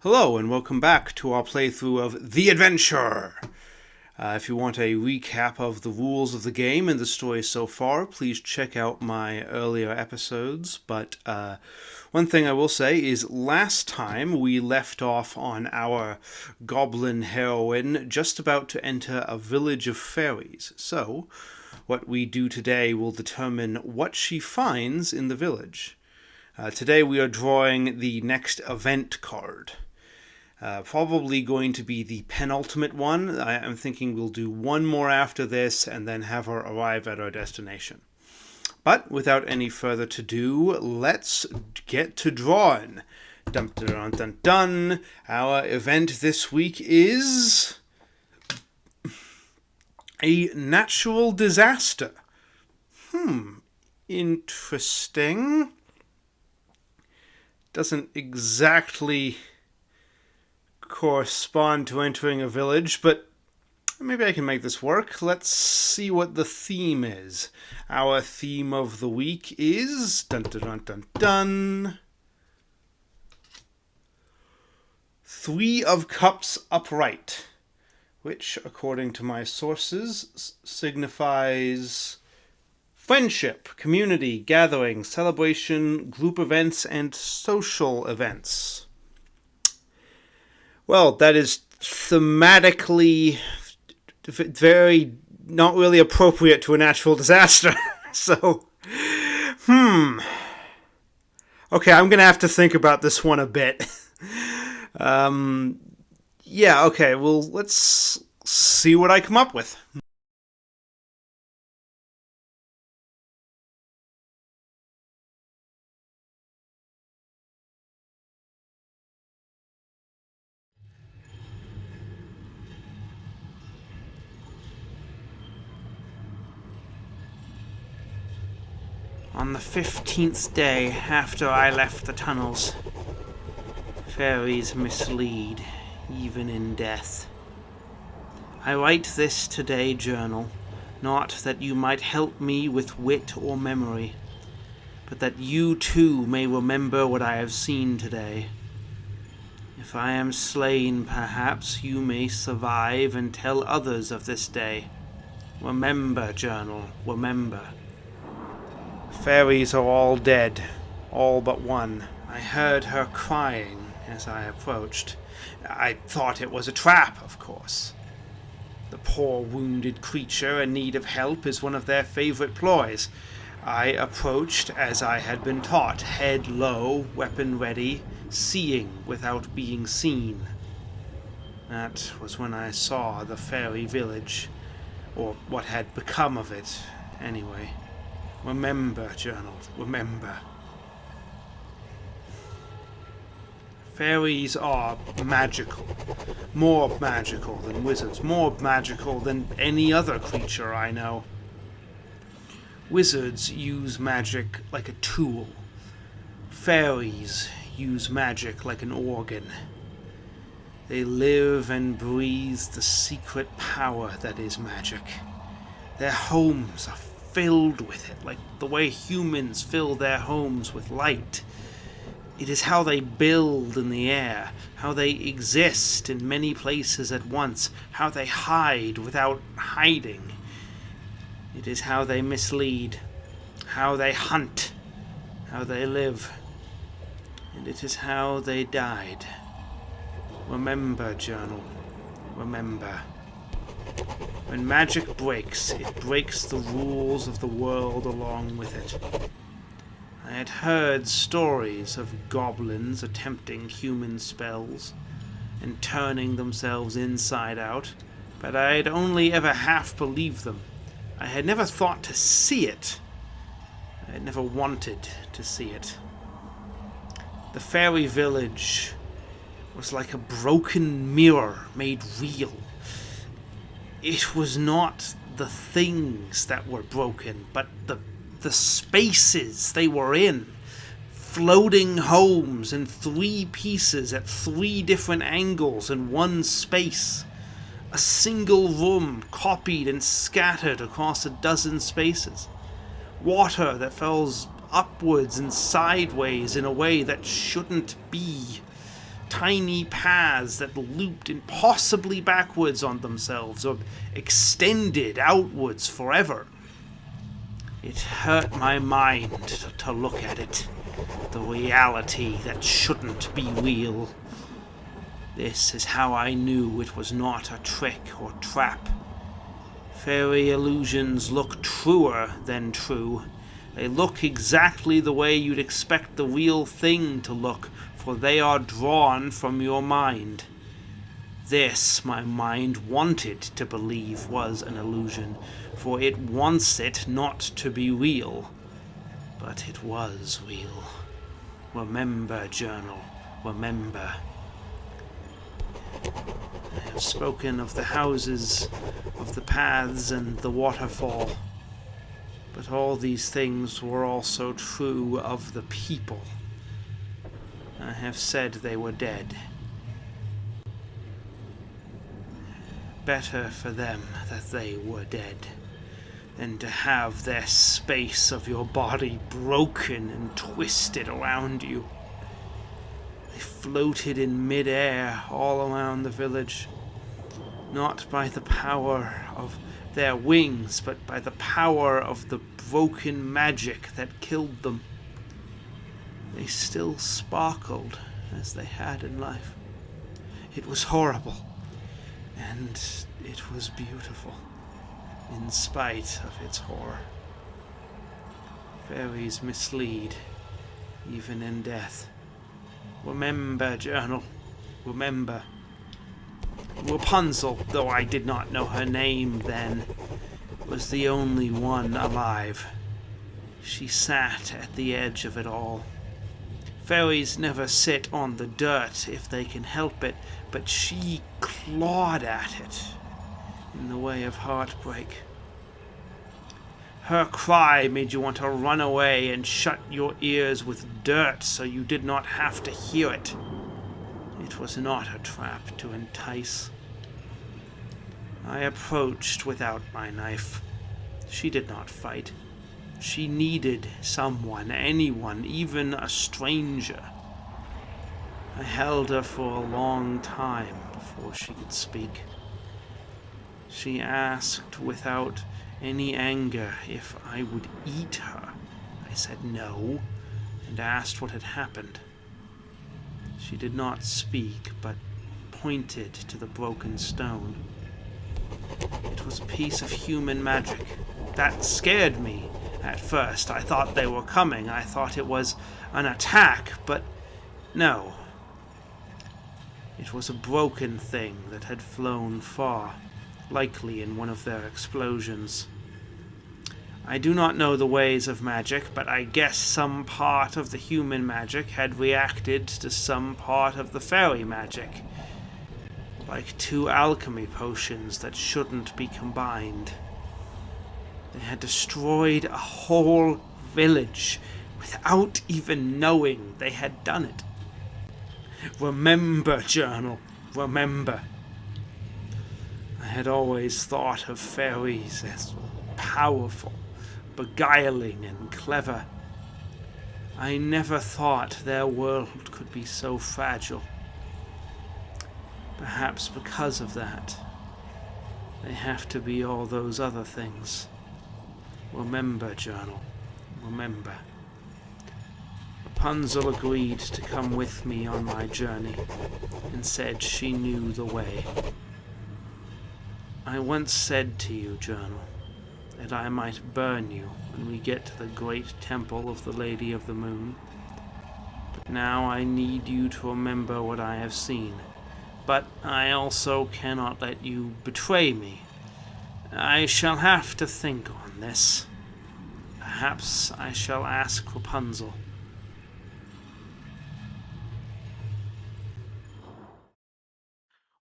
Hello and welcome back to our playthrough of The Adventure. If you want a recap of the rules of the game and the story so far, please check out my earlier episodes. But one thing I will say is last time we left off on our goblin heroine just about to enter a village of fairies. So what we do today will determine what she finds in the village. Today we are drawing the next event card. Probably going to be the penultimate one. I'm thinking we'll do one more after this and then have her arrive at our destination. But without any further to-do, let's get to drawing. Dun dun dun dun dun. Our event this week is a natural disaster. Interesting. Doesn't exactly correspond to entering a village, but maybe I can make this work. Let's see what the theme is. Our theme of the week is dun dun dun dun dun. 3 of Cups upright, which, according to my sources, signifies friendship, community, gathering, celebration, group events, and social events. Well, that is thematically very not really appropriate to a natural disaster. So, okay, I'm going to have to think about this one a bit. Yeah, okay, well, let's see what I come up with. On the 15th day after I left the tunnels, fairies mislead, even in death. I write this today journal, not that you might help me with wit or memory, but that you too may remember what I have seen today. If I am slain, perhaps you may survive and tell others of this day. Remember, journal, remember. Fairies are all dead, all but one. I heard her crying as I approached. I thought it was a trap, of course. The poor wounded creature in need of help is one of their favorite ploys. I approached as I had been taught, head low, weapon ready, seeing without being seen. That was when I saw the fairy village, or what had become of it, anyway. Remember, journal, remember. Fairies are magical. More magical than wizards. More magical than any other creature I know. Wizards use magic like a tool. Fairies use magic like an organ. They live and breathe the secret power that is magic. Their homes are filled with it, like the way humans fill their homes with light. It is how they build in the air, how they exist in many places at once, how they hide without hiding. It is how they mislead, how they hunt, how they live, and it is how they died. Remember, journal, remember. When magic breaks, it breaks the rules of the world along with it. I had heard stories of goblins attempting human spells and turning themselves inside out, but I had only ever half believed them. I had never thought to see it. I had never wanted to see it. The fairy village was like a broken mirror made real. It was not the things that were broken, but the spaces they were in. Floating homes in 3 pieces at 3 different angles in one space. A single room copied and scattered across a dozen spaces. Water that falls upwards and sideways in a way that shouldn't be. tiny paths that looped impossibly backwards on themselves or extended outwards forever. It hurt my mind to look at it. The reality that shouldn't be real. This is how I knew it was not a trick or trap. Fairy illusions look truer than true. They look exactly the way you'd expect the real thing to look, for they are drawn from your mind. This, my mind wanted to believe was an illusion, for it wants it not to be real. But it was real. Remember, journal, remember. I have spoken of the houses, of the paths, and the waterfall. But all these things were also true of the people. I have said they were dead. Better for them that they were dead than to have their space of your body broken and twisted around you. They floated in mid-air all around the village, not by the power of their wings, but by the power of the broken magic that killed them. They still sparkled as they had in life. It was horrible, and it was beautiful, in spite of its horror. Fairies mislead, even in death. Remember, journal, remember. Rapunzel, though I did not know her name then, was the only one alive. She sat at the edge of it all. Fairies never sit on the dirt if they can help it, but she clawed at it in the way of heartbreak. Her cry made you want to run away and shut your ears with dirt so you did not have to hear it. It was not a trap to entice. I approached without my knife. She did not fight. She needed someone, anyone, even a stranger. I held her for a long time before she could speak. She asked without any anger if I would eat her. I said no, and asked what had happened. She did not speak, but pointed to the broken stone. It was a piece of human magic. That scared me at first. I thought they were coming. I thought it was an attack, but no. It was a broken thing that had flown far, likely in one of their explosions. I do not know the ways of magic, but I guess some part of the human magic had reacted to some part of the fairy magic. Like two alchemy potions that shouldn't be combined. They had destroyed a whole village without even knowing they had done it. Remember, journal, remember. I had always thought of fairies as powerful, beguiling, and clever. I never thought their world could be so fragile. Perhaps because of that, they have to be all those other things. Remember, journal, remember. Rapunzel agreed to come with me on my journey and said she knew the way. I once said to you, journal, that I might burn you when we get to the great temple of the Lady of the Moon. But now I need you to remember what I have seen. But I also cannot let you betray me. I shall have to think on this. Perhaps I shall ask Rapunzel.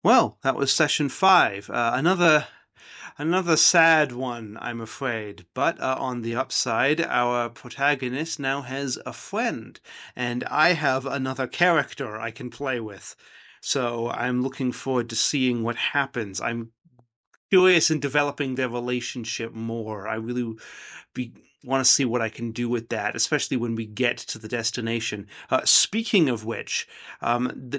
Well, that was session 5. Another sad one, I'm afraid. But on the upside, our protagonist now has a friend, and I have another character I can play with. So I'm looking forward to seeing what happens. I'm curious in developing their relationship more. I really be want to see what I can do with that, especially when we get to the destination. Speaking of which,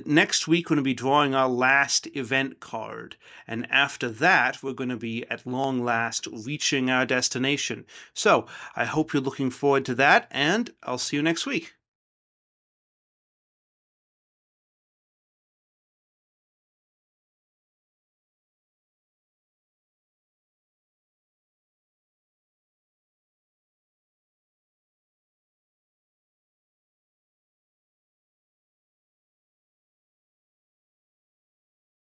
next week we're going to be drawing our last event card, and after that we're going to be at long last reaching our destination. So I hope you're looking forward to that, and I'll see you next week.